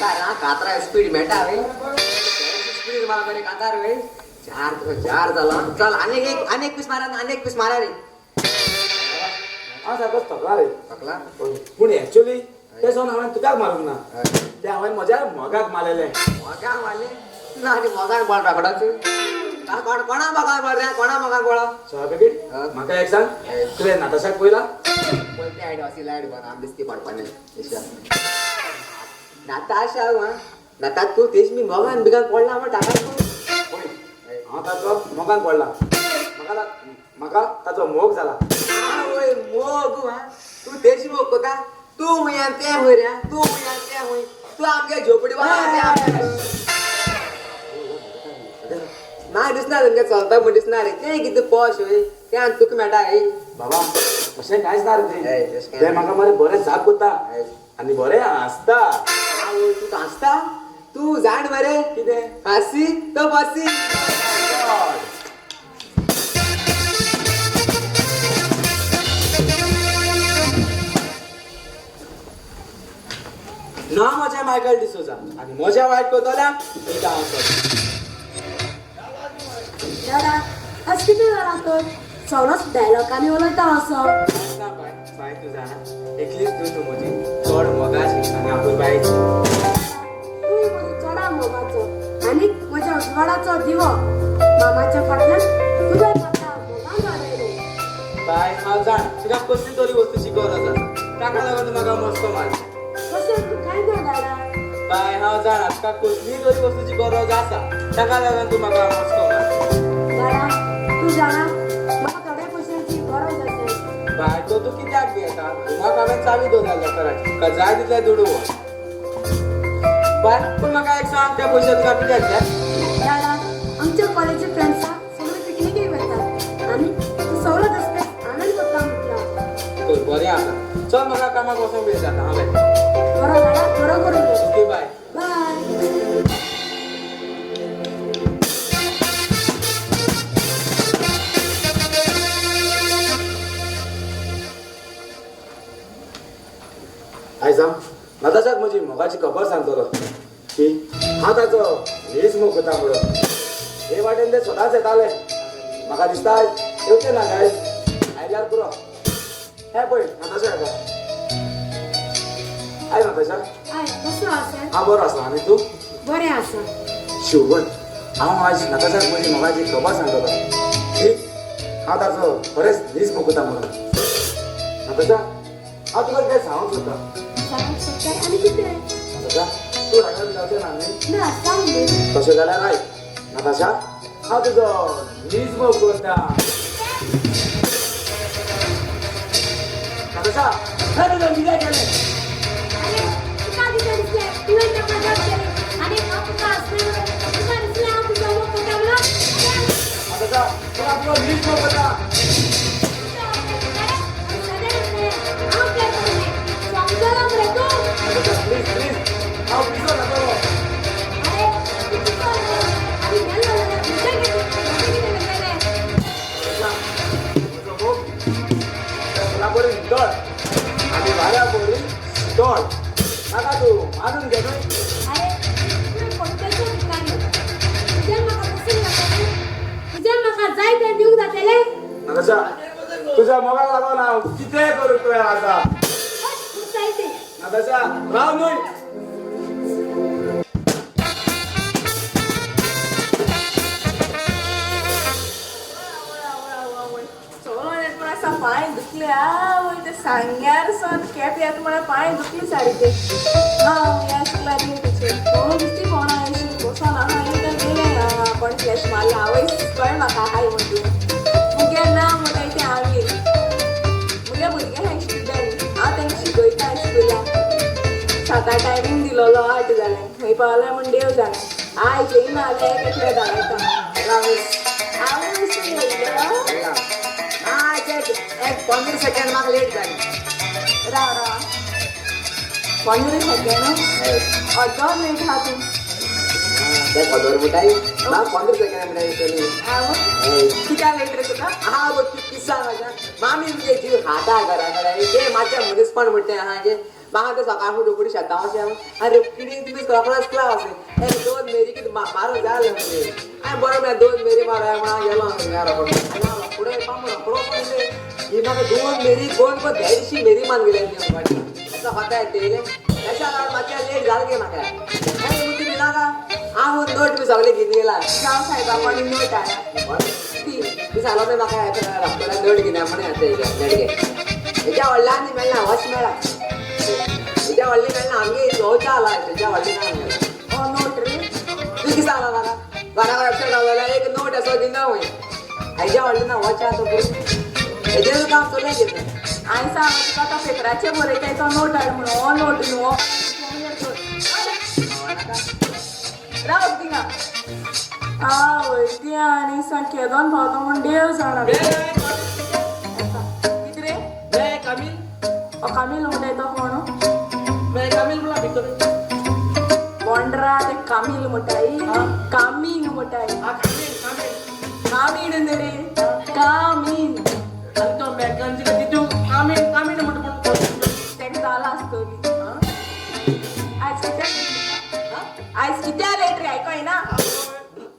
कातरा speed Meta वे speed मला बरे कातार वे चार झाला चल अनेक पीस मारा रे हा सारखं थकला रे थकला पूण एक्चुअली ते सोन हांवें तुकाच मारूंक ना ते हांवें म्हज्या मोगाक मारलेले मोगा मारले ना आनी मोगान बॉल राखडाच कोणा मोगान बॉल रे कोणा मोगान बॉल सोळा पॅकेट म्हाका एक सांग तुवें नाताशाक पयला पयली आयडिया अशी लायट बन आम दिसती पडपाने नाताशा नाता तू तेच मी मोगान बिगान पडला मग टाका हांव ताचो मोगान पडला म्हाका ताचो मोग जाला मोग तू तेच मोग कोता तू मुयान ते होय रे तू मुयान ते होय तू आमगे झोपडी ना दिसना तुमगे चलता पण दिसना रे ते किती पॉश होय ते तुक मेटा रे बाबा अशें कांयच ना रे तें ते म्हाका मरे बरें जाप कोत्ता आनी बरें हांसता तू हसता तू जाण मरे कितें हसी तो बसी ना म्हजें मायकल डिसोजा आनी म्हज्या वायट कोतोल्याक मीठा हांसप दादा आज किती जाला तर सगळोच डायलॉगांनी उलयता असो ना बाय तू जाणा एकलीच तू म्हजी चड मोगाची आनी आपूण बायची तूं म्हजो चडा मोगाचो आनी म्हज्या उजवाडाचो दिवो मामाच्या फाटल्यान तुवें म्हाका मोगान वाडयलो बाय हांव जाण तुका कसली तरी वस्तूची गरज आसा ताका लागून तूं म्हाका मस्को मारता कशें तूं कांय ना दादा बाय हांव जाणा तुका कसली तरी वस्तूची गरज आसा ताका लागून तूं म्हाका मस्को मारता दादा तूं जाणा म्हाका थोड्या पयशांची गरज आसा बाय तो तूं कित्याक घेता म्हाका हांवें चावी दवरल्या लॉकराची तुका जाय तितले दुडू बाय पूण म्हाका एक सांग त्या पयशे तुका कित्याक जाय दादा आमच्या कॉलेजी फ्रेंड्सां सगळे पिकनिकेक वतात आनी तूं सगळो दसते आनंद करता म्हटला तर बरें आसा चल म्हाका कामाक वचूंक वेळ जाता हांव येता बरो दादा बरो करून ओके बाय बाय आयज हांव नाताशाक म्हजी मोगाची खबर सांगतलो की हांव ताचो हीच मोग करता म्हणून हे वाटेन ते सदांच येताले म्हाका दिसता येवचे ना काय आयल्यार पुरो हे पळय नाताशा येता आय नाताशा आय कसो आसा हांव बरो आसा आनी तूं बरें आसा शिवण हांव आज नाताशाक म्हजी मोगाची खबर सांगतलो की हांव ताचो खरेंच हीच मोग करता म्हणून नाताशा हांव तुका कितें सांगूंक सोदता सांग सकता आनी कितें नाताशा तूं रागार जावचें ना न्ही ना सांग न्ही तशें जाल्यार आय नाताशा हांव तुजो हीच मोग करता नाताशा हे तुजो कितें केलें अरे तुका कितें दिसलें तुवें म्हाका जॉब केली आनी हांव तुका हसलें तुका दिसलें हांव तुजो मोग करता म्हणून नाताशा तुका तुजो हीच मोग करता नाताशा प्लीज प्लीज हांव भिजो नाका बरी दळ आनी वाऱ्या बरी दळ नाका तू मानून घे न्हय जाय ते दिवंक जातले नाताशा तुझ्या मोगाक लागून हांव कितें करूं तुवें आतां जाय ते नाताशा राव न्हय पाय दुखले आवय ते सांग्यार सन कॅप येत म्हणा पाय दुखली सारखे या शिकला तिचे कोण दिसती कोण आहे कोण हा इथं गेले आपण फ्लॅश मारला आवय कळ म्हाका हाय म्हणून मुगे ना म्हणटा ते हांव येईल मुगे भुरगे हाय शिकताली हांव तांकां शिकयता स्कुलान 7 टायमींग दिलोलो 8 जालें खंय पावलें म्हण देव जालें आयज येयना जाल्यार एकले धाडयता एक 15 सेकंड म्हाका लेट जाली राव 15 सेकंड अर्दो मिनट हा तूं ते खबर बुटाई म्हाका 15 सेकंड म्हणटा येतली कित्याक लेट रे तुका हा गो किस्सा म्हाका मामी म्हणजे जीव हाता घरा कडेन ते मातशें मनीसपण म्हणटा हांगे म्हाका ते सकाळ फुडें उकडी शेतां अशें अरे किडी तुमी फर्स्ट क्लास ए 2 मेरी कितें मारो जाय म्हणजे हांवें बरो म्हळ्यार 2 मेरी मारया म्हणून गेलो फुडें रोखडो ही म्हाका 2 मेरी कोण कोण त्या दिशी मेरी मान गेले असं होता येते त्याच्या लागून मातशें लेट जालें गे म्हाका तुमी नाका हांव नोट बी सगळे घेवन गेला जावं सायबा कोणी नोट आया तू सांगलो पळय म्हाका डॉक्टरान नोट घेना म्हणून नडगे हेच्या व्हडल्यान मेळना वच मेळा हेच्या व्हडली मेळना आमगे जोवचा आला हेच्या व्हडली ना मेळना ओ नोट रे तू कितें सांगला म्हाका घरा लक्षात रावलेला एक नोट असो दिना वय हेच्या व्हडली ना वचा तो हेजेर काम चलय घेता हांवें सांग तुका तो पेपराचेर बरयताय तो नोट हाड म्हणून हो नोट न्हू हो राव थिंगा वयती आनी केदोन भोंवता म्हूण देव जाणा कितें रे कामील म्हणटाय तो कोण बोंड्रा ते कामील म्हणटाय कामीन म्हणटाय कामीण न्ही रे कामीन तेका जाला आसतली आयज कित्या लेट रे आयकोय ना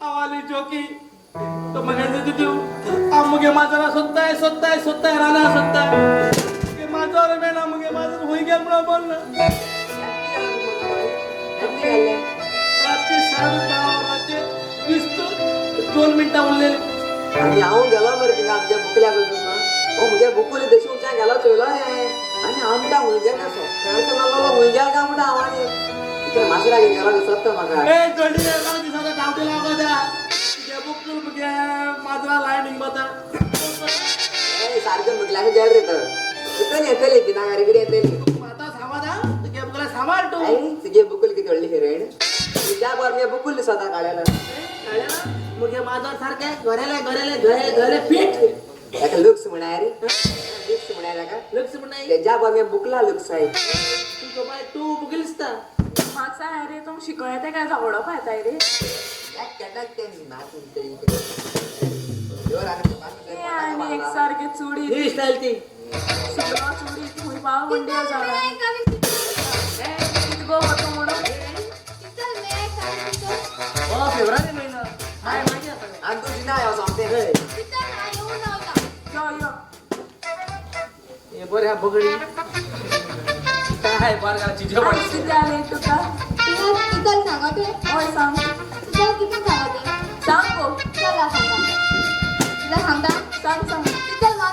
आवाली जोकी तो मगे तू मुगे माझा सोदताय राना सोदताय माझा मेळना मुगे माझा होई गेल म्हणून बोल ना रात्री 10:30 दिसतो 2 मिनिटां उरलेली आनी हांव गेलो मरे थिंगा आमच्या बुकल्या कडून हो मुगे बुकुली देशी उंचाय गेलो चोयलो रे आनी हांव म्हणटा हुंयगेर कसो फ्रेंड्स नालो हुंयगेर काय म्हणटा हांव आनी इकडे माजरा घेवन गेलो दिसत म्हाका ए जोडी दिसाचा डावटी लागोदा तुगे बुक मुगे माजरा लायनींग बता सारकें मुगल्याक गेल रे तर येतली बिना घरी येतली आता सामादा तुगे बुकला सांभाळ तू तुगे बुकुल किती व्हडली हिरोईन तुज्या बरोबर बुकुल स्वता काढलेलो मुगे माजर सारखे घरेले घरे फिट ताका लुक्स म्हणाय रे लुक्स म्हणाय ताका लक्ष पण नाही तेज्या बरोबर बुकला लुक्स आहे तू बाय तू बुकलिस्ता म्हाका सांग रे तुम शिकोया ते काय जावडो पायताय रे ते आनी एक सारखे चुडी ही स्टाईल ती शिकलो चुडी खूंय पाव म्हण देव जाणा कितें गो वता म्हणून हो फेब्रुवारी महिना माय माहिती आता आणि तुझी नाय हांव सांगते यो यो हे बरे हा बगडी काय बार गाची जेवण आयज कितें जालें तुका हय सांग सांग गो सांग सांग कितें गो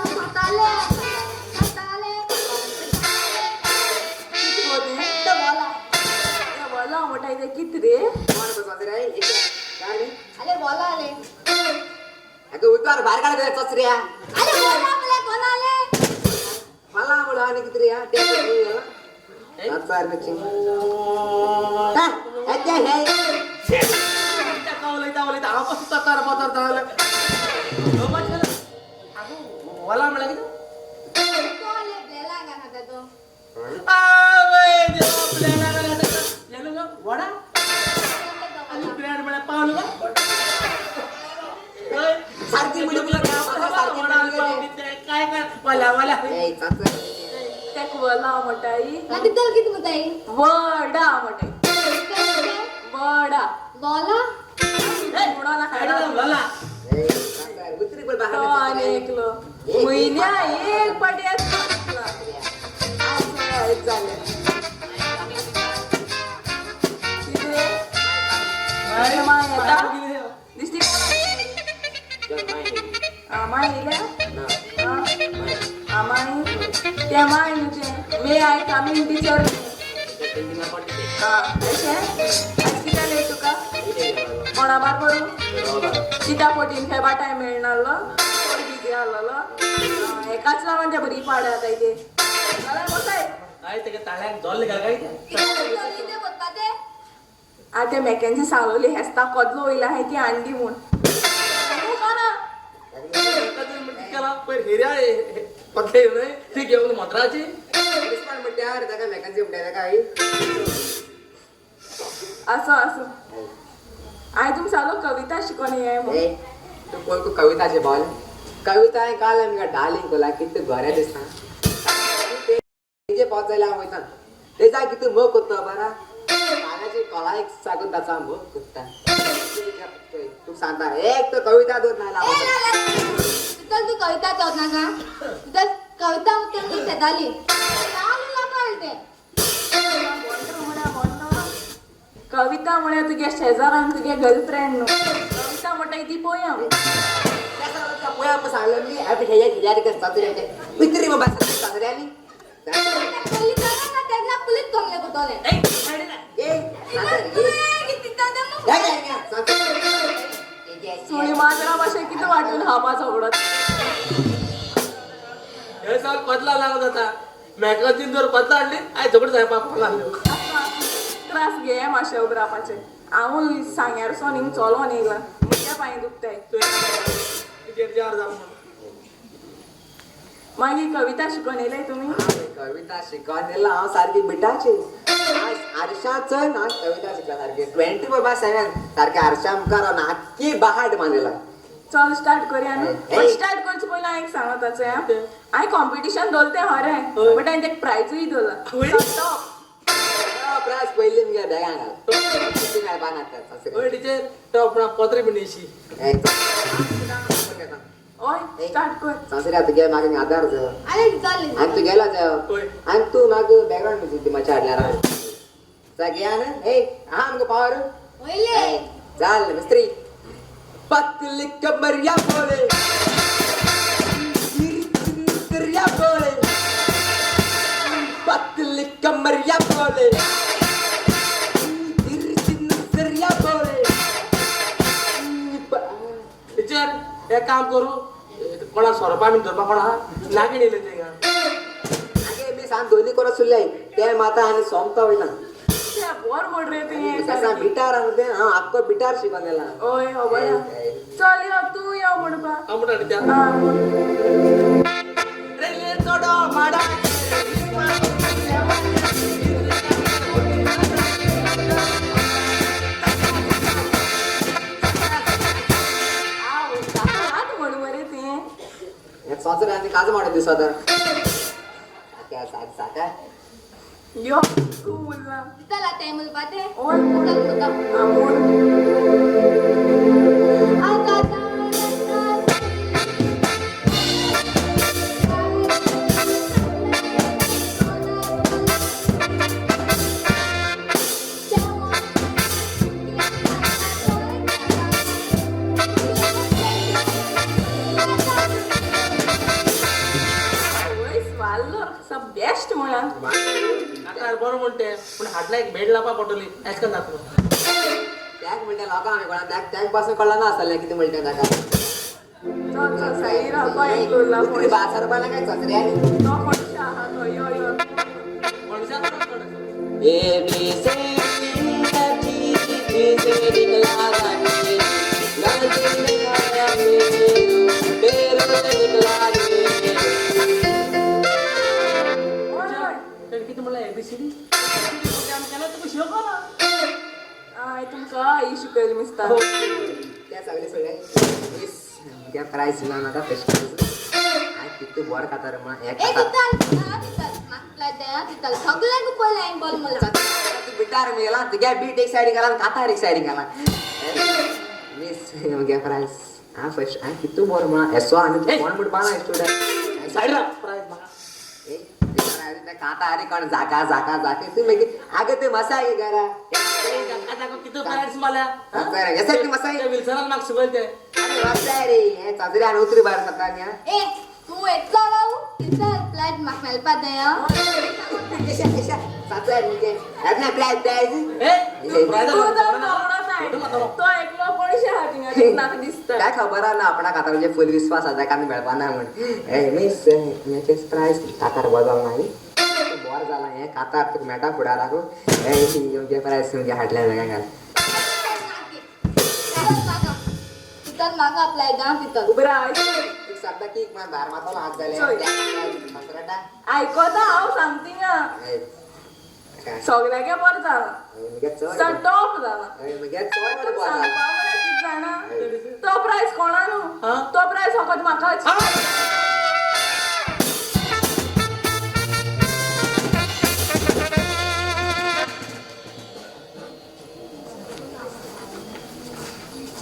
तें बोला म्हणटाय तें कितें रे उतार भायर काढ चचऱ्या मला म्हणून आणि किती रे हा वाला म्हणला की वडा आणि ब्रेड म्हणा पावलं सारखी मुली काय काय वाला तेक वला म्हणटाय वडा म्हणटाय वडा म्हणून खायला वाला उतरी पण तो आनी एकलो म्हयन्या एक पाटी जालें कितें माय येता दिसती माय येयल्या माय त्या माय न्हू तें मे आय कामींग टिचर अशें आयज कितें लेट तुका कोणा बारबर चिता पोटीन खेळपा टायम मेळनासलो बिजी आहलोलो एकाच लागून ते बरी पाड आताय ते जाल्यार बसाय काय तेगे ताळ्याक जोल्ले काय आ ते मॅकेन्सी सांगलोली हेस्ता कदलो वयला हाय ती अंडी म्हूण केला पण हिर्या पत्ते नाही ती घेऊन मद्राची म्हणते अरे ताका मॅकन्सी म्हणते ताका आई असो असो हांवें तुमकां सांगलो कविता शिकोवन ये म्हूण तू कोण तू कविताचे बोल कविता हांवें काल आमकां डार्लिंग कोला कितें बरें दिसता तेजे पावत जाल्यार हांव वयता हे जा किती मग कोत्ता बरा पाण्याची कला एक सागून त्याचा मग कोत्ता तू सांगता एक तर कविता दोन नाही लावत तिथं तू कविता चोद ना का तिथं कविता उत्तर तू शेताली कळते कविता म्हणे तुगे शेजारान तुगे गर्लफ्रेंड न्हू कविता म्हणटा ती पोयम पोया सांगलं मी ऍप घ्यायला कसं मित्री मग बस सांगल्यानी पुलीस कमले कुतोले सोळी माजरा भाषे किती वाटून हाबा झगडत हे साल बदला लागत होता मॅगझीन जर बदला आणली आय झगड जाय बापाला त्रास घे मातशे उबरापाचे हांव सांग्यार सोन हिंग चलो न्ही गो म्हज्या पांय दुखताय जार जाऊ मागीर कविता शिकोवन येयले तुमी कविता शिकवलेला हांव सारकी बिटाची आरशाचं ना कविता शिकला सारकी 24/7 सारखे आरशा मुखार नाकी बहाट मानलेला चल स्टार्ट करूया न्हू पण स्टार्ट करचे पयलीं हांव एक सांगताचें हांवें कॉम्पिटिशन दवरलें हरें बट हांवें तें प्रायजूय दवरला प्रायज पयलीं मुगे बॅगां घाल मेळपाक ओय टिचर तो आपणा पत्र बिनेशी ओय स्टार्ट कर सासऱ्या तुगे म्हाका आदार जाय अरे चालले आनी तू गेला जाय ओय आनी तू म्हाका बॅकग्रावंड म्युजीक दी मातशें हाडल्यार जाग्या न्हू हा आमकां पावर वयले चाल मिस्त्री पतली कमरिया बोले कमरिया बोले पतली कमरिया बोले कमरिया बोले टिचर एक काम करू कोणा सोरपा बीन धरपा कोणा नागिण येयले ते आगे मी सांग दोन्ही करून सुल्ले ते माता आनी सोमता वयना बोर बोड रे तें कसा बिटार आनी ते हांव आख्खो बिटार शिकवलेला ओय हो बया चल यो तू यो म्हणपा आमटा टिचर रेल्वे चोडो माडा म्हण मरे तें एक सोचरे आनी काज माडो दिसो तर साका साक साका यो तू उरला चला टाइम पाते ओय मुता आमोन आता बेस्ट म्हणा आता बरो म्हणते पण हाडला एक बेड लापा पडटली एश कन जातलो त्याक म्हणटा लोकां आमी कोणा त्याक पासून कळला ना आसलें कितें म्हणटा ताका चल चल साई रावपा एक करला कोणी बाजार पाला काय सत्रे आनी तो कोणशे आहा तो यो यो मनशाक ए बी सी डी से निकला रे गलती निकाला रे तेरे से निकला रे किती म्हणला एबीसीडी काम केला तुम्ही शिकवला आय तुमका आई शिकयली मिस्ता त्या सगळे सोडले मिस त्या प्राइस दिला ना आता फेस्टिवल आय किती बोर खाता रे मग एक ए खाता तिथल मागला द्या तिथल सगळे गुपले बॉल मला तू बिटार मेला तुझ्या बीट एक साइड गेला कातार एक साइड गेला मिस मग प्राइस हा फर्स्ट आय किती बोर मग एसो आणि कोण बुट पाना स्टुडंट साईड प्राइस मला काता अरे कोण जाका जाका जाके तू मेगी आगे ते मसाय गे घरा आता किती प्राइस मला यासाठी ती मसाय त्या विल्सनात माग शिकवते अरे मसाय रे हे चादरी आणि उतरी बाहेर सकाळी ए तू एतला राहू तिथल फ्लॅट माग मेलपा दया साचाय म्हणजे आपला प्लॅन ए प्राइस तू तर नवरा नाही तो एकलो पळशे हातींगा नाक दिसता काय खबर आहे ना आपणा खाता म्हणजे फुल विश्वास आता कांदा मेळपा ना म्हण ए मिस याचे प्राइस कातार बदल नाही बोर झाला हे कातार तुका मेटा फुडा राखू ए योग्य प्राइस म्हणजे हाटल्या जागा घाल तिथल मागा अप्लाय गा तिथल उबरा एक शब्द की मला बाहेर माताला हात झाले मसराटा आयकोता हांव सांगतींगा सगळ्यागे बरं जाला मगे चोय सा टॉप जाला मगे चोय मध्ये बोर झाला सांगपा बरें कित जाणा तो प्राइस कोणा न्हू तो प्राइस फकत म्हाकाच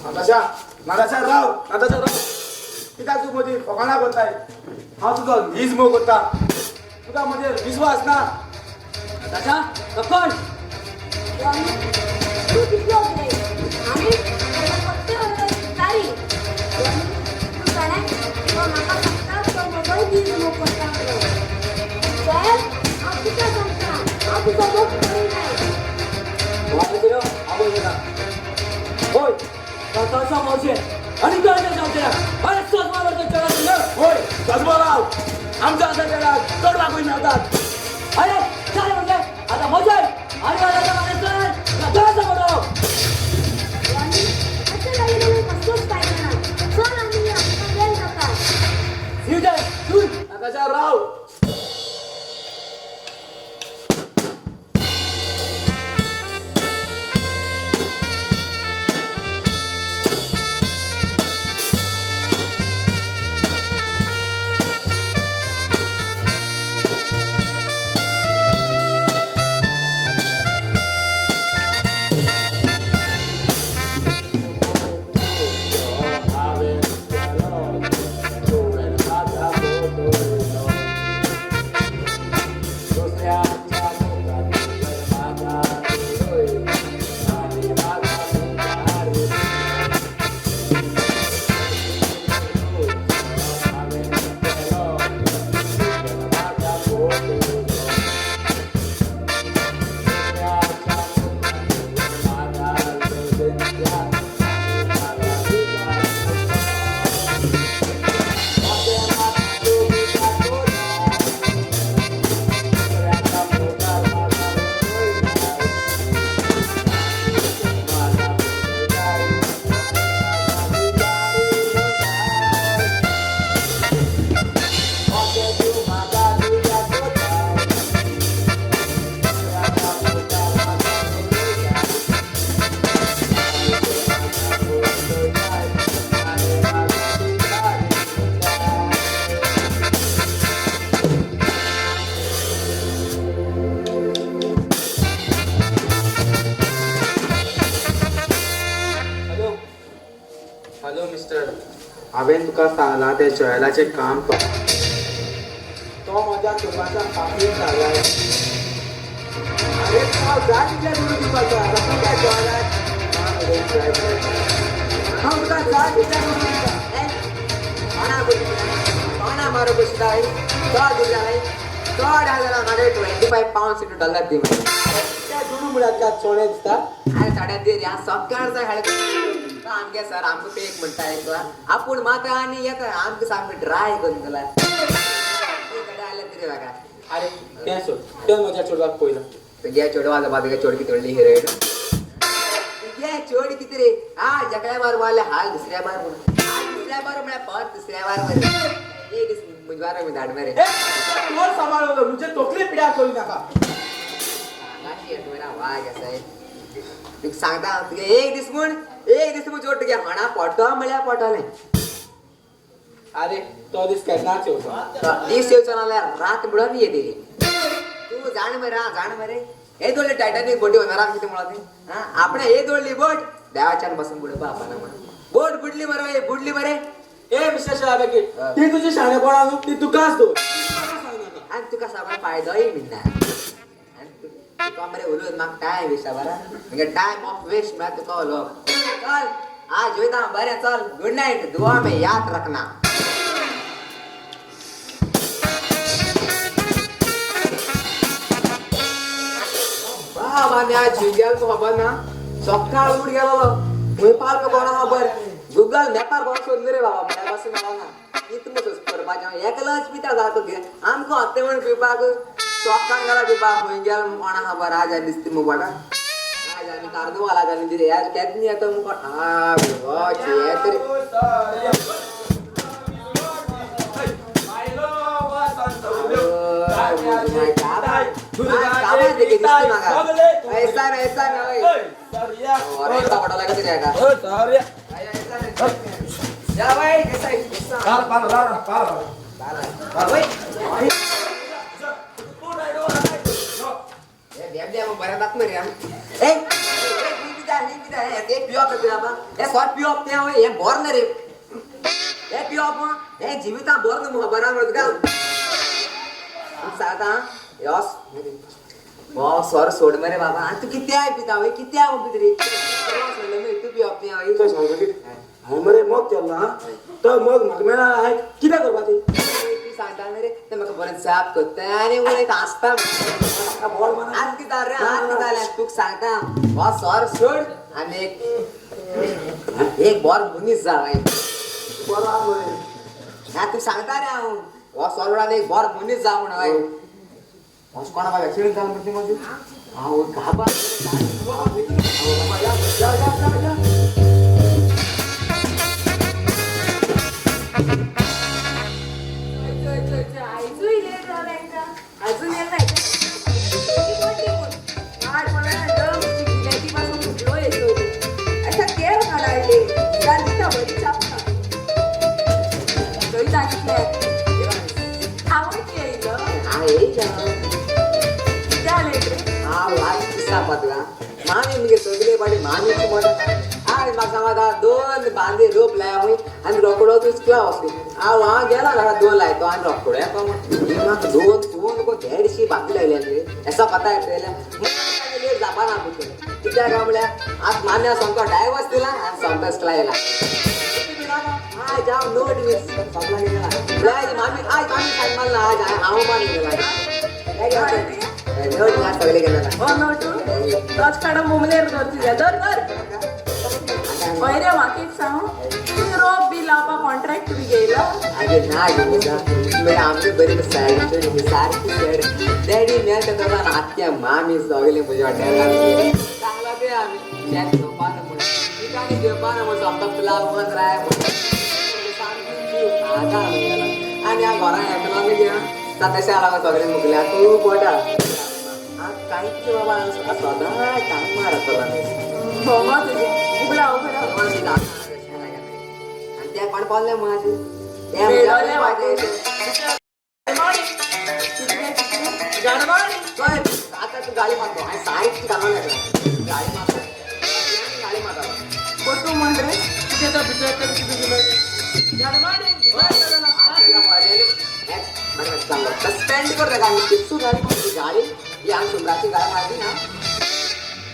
नाताशा राव कित्याक तू मदीं फकाणां करताय हांव तुका हीच मोग करता तुका म्हजेर विश्वास ना ताशा कपन तू किती होते आणि फक्त तारी तू जाणे तो म्हाका सांगता तो मोबाईल दीस मोग करता चल हांव तुका सांगता हांव तुका मोग करिना वाटलो आबो येता होय ताशा मावशे आणि काय सांगते अरे सोजमावर तो चला तुला होय गजबराव आमच्या आसाच्याला चड लागून मेळटात अरे काय म्हणजे आता मजा आहे आणि आता मला चल बरो आणि असं काही नाही कसंच पाहिजे ना चल आम्ही आता वेळ जाता युजय तू नाताशा राव हॅलो मिस्टर हांवें तुका सांगलां तें जॉयलाचें काम कर तो म्हज्या चुकाच्या फाटीर लागलाय अरे हांव जाय तितलें करून दिवपाचो आतां त्या जॉयलाक हांव तुका जाय तितलें करून दिता कोणा मारो बसताय चड दिलाय चड आयला म्हाका $25 दी मागीर त्या दुडू मुळाच्या चोडे दिसता आरे साड्या दे ह्या सकाळ जाय हाडे आमगे सर आमकां पेक म्हणटा एकला आपूण माता आनी येता आमकां सामकें ड्राय करून दिला आयला तरी म्हाका अरे तें सोड तें म्हज्या चेडवाक पयला तुगे चेडवा जाबा तुगे चोड कितें व्हडली हिरोईन तुगे चोड कितें रे जकड्या बार मारले हाल दुसऱ्या बार दुसऱ्या बार म्हळ्यार परत दुसऱ्या बार मरे एक दीस मुजवार मी धाड मरे तोर सांबाळलो म्हणजे तकली पिड्यार करू नाका वाग आसा तुका सांगता तुगे एक दीस म्हूण जोड तुगे हाणा पडतो म्हळ्यार पडटलें अरे तो दीस केन्नाच येवचो दीस येवचो नाल्यार रात म्हणून येतली तू जाण मरे हे दोडली टायटानीक बोटी होणार कितें म्हणून ती आपणे हे दोडली बोट देवाच्यान बसून बुडोवपा आपणा म्हणून बोट बुडली मरे ए मिस्टर शाळाबेकी ती तुजी शाणेपणां न्हू ती तुकाच दो आनी तुका सामान फायदोय बीन ना तुका मरे उलोवन म्हाका टायम वेस्ट बरा म्हणजे टायम ऑफ वेस्ट म्हळ्यार तुका उलोवप चल आज वयता बरें चल गुड नायट दुआ में याद रखना बाबा मी आज जिगेल तो खबर ना सकाळ उठ गेलो खंय पार्क कोणा खबर गुगल मॅपार कोण सोदले रे बाबा म्हळ्यार बस मेळना इतलो करपाचें एकलोच पिता जातो घे आमकां हत्ते म्हण पिवपाक चॉकान गेला पिवपाक खंय गेल कोणा खबर आज दिसता मुबाडा आज आनी कार्नवाला जाली दिले यार केन्ना येता मुको ते पिवप ते बाबा हे स्वाद पिवप ते हे बोर न रे हे पिवप हे जीविता बोर न बरा मत का साता यस बॉस सॉरी सोड मेरे बाबा आणि तू किती आहे पिता होय किती आहे पित रे मी तू पिवप ते होय तो सांगतो हाय मरे मग केला तर मग मेळा आहे किती करपा ती सांगता रे ते म्हाका बरें साफ करता आनी उलयत आसता बॉल म्हणा आज किता रे आज किता जाल्यार तुका सांगता हो सर सोड आनी एक बोर मनीस जा बरा मरे तू सांगता रे हांव हो सोडवान एक बोर मनीस जा म्हण हय अशें कोणा बाबा एक्सिडेंट जालो म्हणटी म्हजी हांव घाबा आयजूय लेट झाला एकदा अजून येत नाही पासून सुटलो येतो अशा केळ काढायले गांधीच्या बरी चापता थंय सांगितले आवडची येईल कित्या लेट रे हांव आज दिसा पातला मामी मुगे सगळे पाटी मामीची मदत आज म्हाका सांगाता 2 बांदे रोप लाया हूंय आनी रोकडो तूं किंवा वचली हांव गेला घरा 2 लायतो आनी रोकडो येतो म्हाका 2 देडशी बाकी लायले रे ऐसा पता है लेट जावपा ना पुत्र कित्याक काय म्हळ्यार आज मान्य सोमको डायवर्स दिला आनी सोमको लायला आज हांव नोट वीस सोमला गेला आज मामी सांग मारला आज हांव मान गेला नोट ना सगळे गेला हो नोटू तोच काढा मुमलेर धरती धर पहिले म्हाका एक सांग तुमी रोप बी लावपा कॉन्ट्रॅक्ट बी घेयला अरे ना घेऊया म्हणजे आमचे बरे सायड सारखी सायड डॅडी मेळ करता आत्या मामी सगळे म्हजे हॉटेलान चांगला ते आम्ही चॅक घेवपान म्हणून ठिकाणी घेवपान म्हणून सोमतो तुला मन राय आणि या घरान एकलो बी घ्या तशें आला सगळे मुगल्या तूं पडा कांयच बाबा सदां टायम मारतलो हो मग तुझे उगडा उगडा आणि त्या कोण पावले माझे आता तू गाडी मारतो आणि सारीची कामाला गाडी मारतो गाडी मारतो फोटो म्हण रे स्पेंड करता का मी तिथून गाडी मारतो गाडी ही आम्ही सुमराची गाडी मारली ना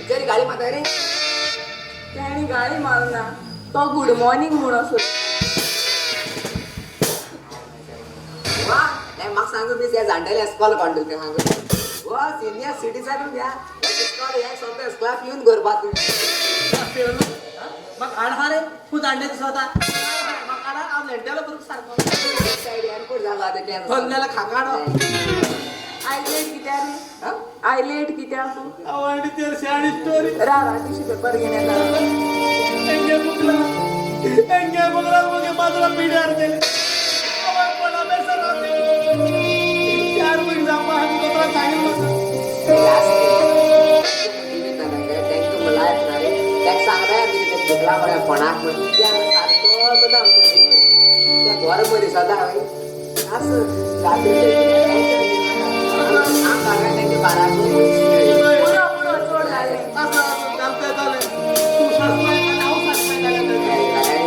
जरी गाडी मारता रे त्याने गाडी मारना तो गुड मॉर्निंग म्हणून असो वा नाही मग सांगू मी त्या जाणटेल्या इस्कॉल काढतो ते सांगू वा सिनियर सिटीजन घ्या इस्कॉल या सोबत क्लास येऊन गरबा तुम्ही मग आडहा रे तू दांडे स्वतः मग आडा आम लेंट्याला बरोबर सारखं साइड एअरपोर्ट झाला ते कॅन फल्ल्याला खाकाड आयलेट कित्या रे आयलेट कित्या तू आवडली ते शाळी स्टोरी रा टिश्यू पेपर घेण्यात एंगे मुगला मुगे बाजूला पिढ्यावर गेले आवड पण अभ्यास राहते 4 महिने जापा आम्ही कोणा सांगितलं त्यांचं मला ऐकणार आहे त्या सांगताय मी ते चुकला मला कोणाक म्हणून त्या सारखं होतं त्या घरामध्ये सदा असं रात्री त्यांचे बारा पुढं पुढं सोड झाले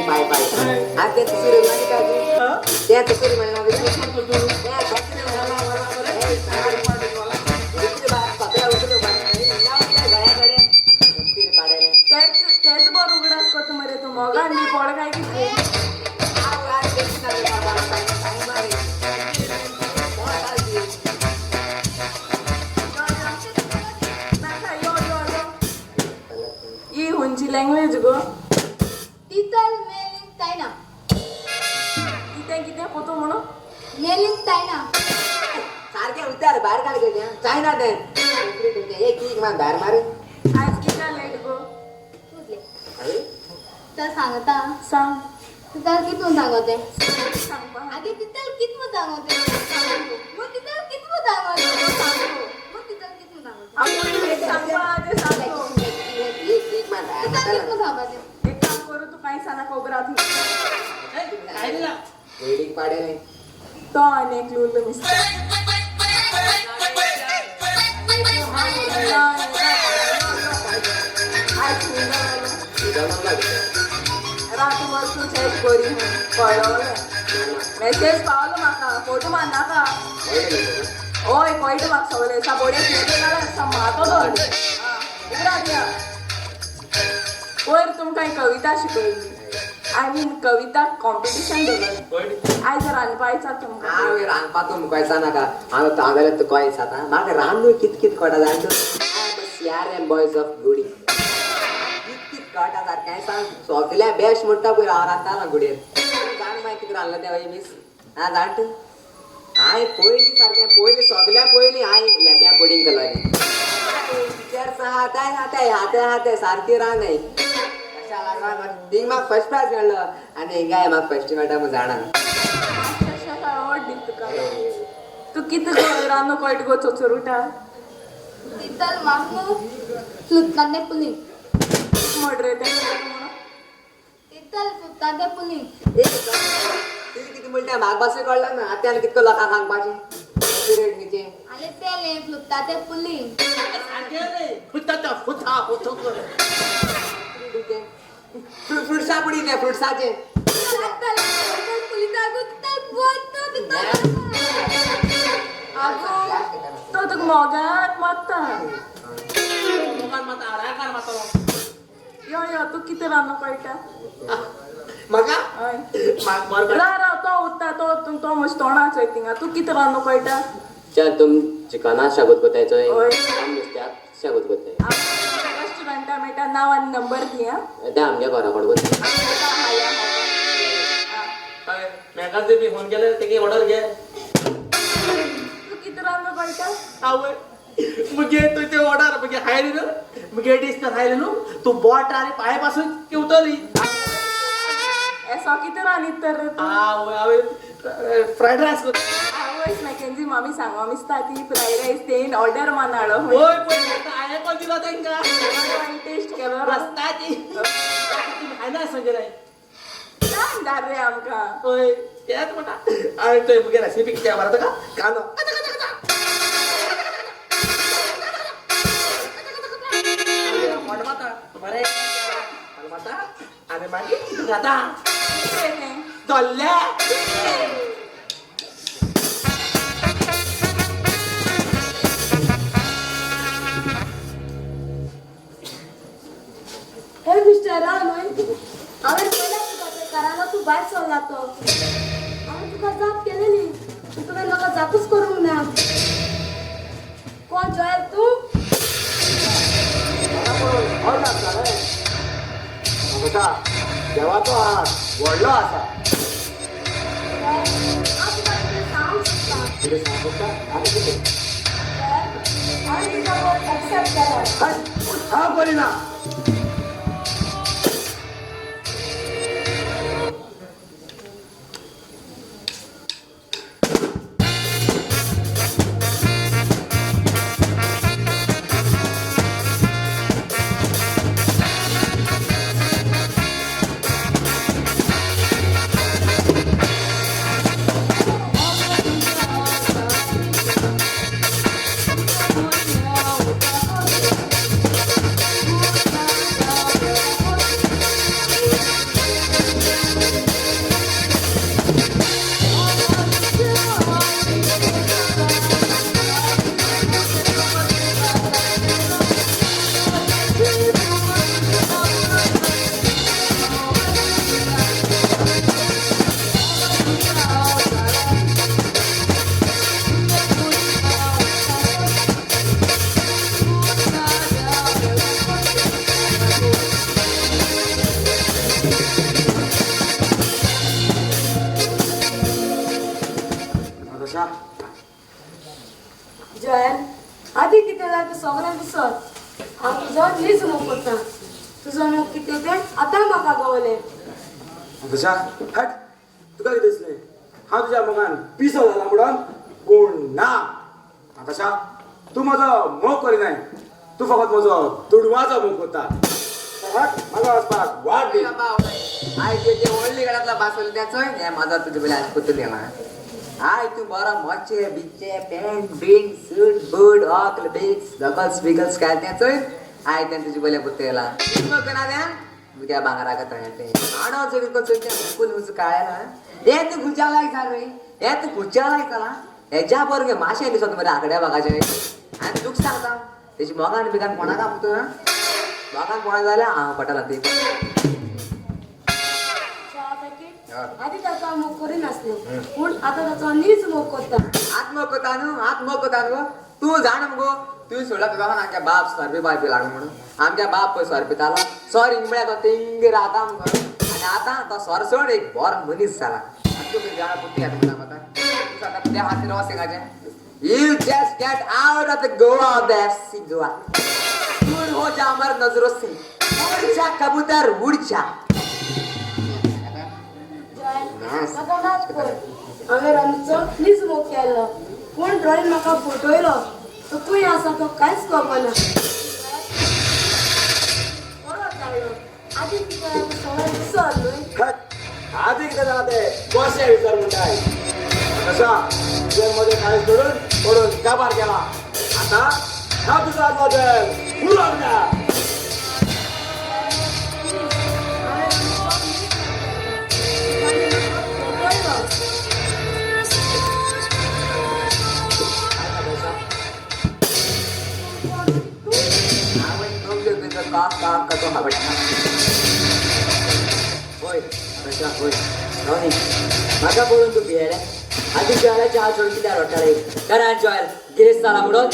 पाय पाय आज त्याची सुरू म्हणे का तू त्याचं सुरू त्याच बरोबर उघडाच करतो मरे तू मग मी पोळ काय किती ई हुंची लँग्वेज गो तिथल मेलिंग तायना कितें कितें पोतो म्हणून मेलिंग तायना सारखे उतार बाहेर काढ गेले चायना ते एक एक मान बाहेर मारे आज किती लेट गो तर सांगता सांग तिथल कितून सांगते सांग पहा. आगे तिथल कितून सांगते मग तिथल कितून सांगते मग तिथल कितून सांगते आपण एक सांग पहा, ते सांगतो. एक मान बाहेर तिथल कितून सांगते एक काम करू तू काही सांगा कोबरात काय दिला वेडिंग पाडेल तो आणि एक लुल मिस रात वस्तू चेक करी कळवलें मेसेज पावलो म्हाका फोटो मान नाका हय पळयटा म्हाका सगळें साबोडे मातो धर वयर तुमकां कविता शिकयली आय मीन कविता कॉम्पिटिशन दवरलें आयज रांदपायचा तुमकां हांव रांदपाक मुखायचा नाका हांव तांदळ्यात तुका कोयस आता म्हाका रांदून कित कळटा जाय तूं CRM बॉयज ऑफ गुडी कित कळटा सारकें सांग सगळ्या बेस्ट म्हणटा पळय हांव रांदतालो गुडयेर जाण मागीर कितें रांदलें तें मिस आं जाण तूं हांवें पयलीं सगळ्या पयलीं हांवें लेप्या बोर्डींग केलोलें टिचर्स हाते सारकी रांद थिंग म्हाका फर्स्ट प्रायज मेळ्ळो आनी हिंगा म्हाका फर्स्ट मेळटा म्हूण जाणा आवड दी तुका तू कितें रांदू कळट गो चोचोरुटा तितल मागू फ्लुतांदे पुलिंग मॉडरे तितल फ्लुतांदे पुलिंग कितें म्हणटा म्हाका बसू कळना ना आतां कितको लोकांक सांगपाचें पिरियड खंयचें आले तेले फ्लुतांदे पुलिंग फ्रुट्सा पुडी ते फ्रुट्साचे तो तुका मोगान मारता यो यो तू कितें रांदू कळटा म्हाका हय रा तो उत्ता तो म्हजे तोंडाच थिंगा तू कितें रांदू कळटा तुम चिकना शागोत कोतायचोय हय नुस्त्याक शागोत कोताय रेस्टोरंटा मेळटा नांव आनी नंबर दी आं ते आमगे घरा कोण कोताय मेघा ते बी फोन केले तेगे ऑर्डर घे तू कितें रांदू कळटा आवय मुगे तुझे ऑर्डर मुगे हायली न्हू मुगे डिश तर हायली न्हू तू बोट आनी पांय पासून केवतली ऐसा कितें रांदीत तर रे तू आवय आवय फ्रायड रायस कर आवयस मॅकेन्जी मामी सांगो मिसता ती फ्रायड रायस तेन ऑर्डर मानाडो ओय पण हांवें कोण दिलो तांकां टेस्ट केलो रस्ताची तुम्ही हायना संजय सांग धाड रे आमकां ओय तेच म्हणटा हांवें थंय मुगे रेसिपी कितें मारता का कांदो बरें माता आनी मागीर घाता कितें तें दोल्ले हे मिस्टर रानूय हांवें पयल्या तुका ते घरालो तूं भायर सरला तो हांवें तुका जाप केलेली तुवें म्हाका जापूच करूंक ना कोण जॉयल तूं देवाचो हात व्हडलो आसा हांव तुका कितें सांगूंक सोदतां कितें सांगू का आनी कितें हांवें तुका वर्ड एक्सेप्ट केलो हांव करिना जॉयल आधी कितें जाय तें सगळें विसर हांव तुजो लीज मोग करतां तुजो मोग कितें तें आतां म्हाका कळलें तशा हट तुका कितें दिसलें हांव तुज्या मोगान पिसो जाला म्हणून पूण ना तशा तूं म्हजो मोग करिनाय तूं फकत म्हजो तुडवाचो मोग करता हट म्हाका वचपाक वाट दी आयचे जे व्हडली गड्यांतला बासवली त्याचोय हे माझा तुझे पयलीं आज कुत्तू गेला आय तू बरो मोचे बिचे पॅन्ट बीन सूट बूट ऑकल बिग्स डकल्स बिगल्स काय त्याचोय आय त्यान तुझे पयलीं कुत्तू गेला मग कना द्या तुझ्या भांगराका तळ्याते आडो जरी कोचोच्या मुकुल मुच काळ्याला हे तू गुचालाय सांग रे हे तू गुचालाय चला हेच्या बरोबर माशे येते स्वतः मध्ये आकड्या बघायचे आणि दुःख सांगता त्याची मोगान बिगान कोणा कापतो ना मोगान कोणा झाल्या हा पटाला ते चहा पॅकेट आधी त्याचा मोग करीन असले पण आता त्याचा नीच मोग करता आत्मकोतानु तू जाण मगो तू सोडला तुझा आमच्या बाप स्वारपी बायपी लागलो म्हणून आमच्या बाप स्वारपीत आला सॉरी इंगळ्या तो तेंग राहता मग आणि आता तो सॉर सोड एक बोर मनीस झाला तुम्ही जाणा पुती आता मला मता आता तुझ्या हाती रवा सिंगाचे You just get out of the Goa of the FC Goa. दूर हो जा हमार नजरों से उड़ जा कबूतर उड़ जा म्हाका नाच कर हांवें रांदचो नीच मोग केल्लो पूण ड्रॉईंग म्हाका फोटोयलो तो खंय आसा तो कांयच कळना बरो जालो आधी तुका सगळें विसर न्हय आधी किती झाला ते कशे विचार म्हणताय कशा मध्ये काय सोडून पडून काबार केला आता हा तुझा बदल पुरवण्या म्हाका पळोवन तू भियेले आधी जॉयला चहा सोडून कित्याक रडटाले कारण जॉयल गिरेस्त जाला म्हणून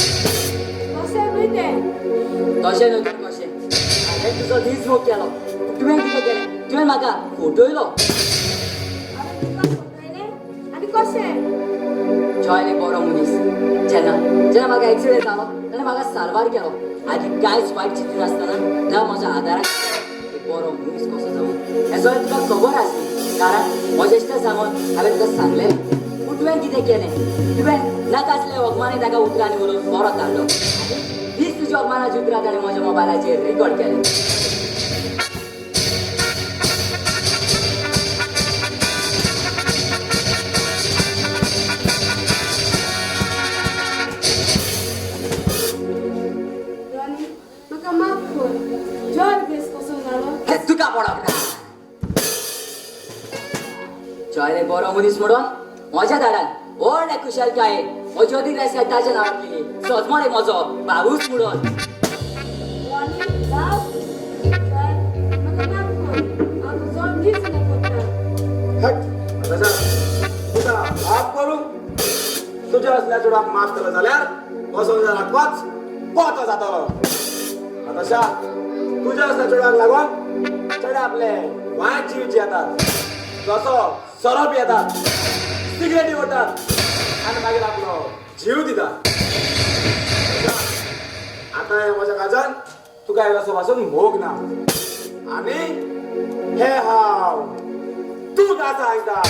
कशें बी तें तशें न्हू तर कशें हांवें तुजो नीज मोग केलो तुवें कितें केलें तुवें म्हाका फोटोयलो हांवें तुका फोटोयलें आनी कशें जॉयल एक बरो मनीस जेन्ना म्हाका एक्सिडेंट जालो तेन्ना म्हाका सारवार केलो आदी कांयच वायट चिंतून आसतना त्या म्हज्या आदाराक एक बरो मनीस कसो जावन हें सगळें तुका खबर आसली कारण म्हज्या इश्टा सांगून हांवें तुका सांगलें पूण तुवें कितें केलें तुवें नाका आसले वगमाने ताका उतरांनी उलोवन परत धाडलो हीच तुज्या वगमानाची उतरां ताणें म्हज्या मोबायलाचेर रिकॉर्ड केलें राणी म्हाका माफ कर जॉय केस कसो जालो हे तुका पडप ना जॉयले बरो मनीस म्हणून म्हज्या धाडान व्हड एक कुशलकाये म्हज्यो दिग्रेस ताच्या नांवार केली सोजमोळे म्हजो बाबूच म्हणून राणी राव जॉय म्हाका माफ कर हांव तुजो नीच मोग करता हट कशा तुझा माफ करू तुझ्या असल्या चुडाक माफ केलं जाल्यार कसो जातोच पोतो जातलो तशा तुझ्या असल्या चुडाक लागून चढे आपले वायट जीव येतात जसो सरप येतात सिगरेटी वतात आणि मागीर आपलो जीव दितात आता हे म्हज्या काळजान तुका असो पासून मोग ना आणि हे हांव तू गाता एकदा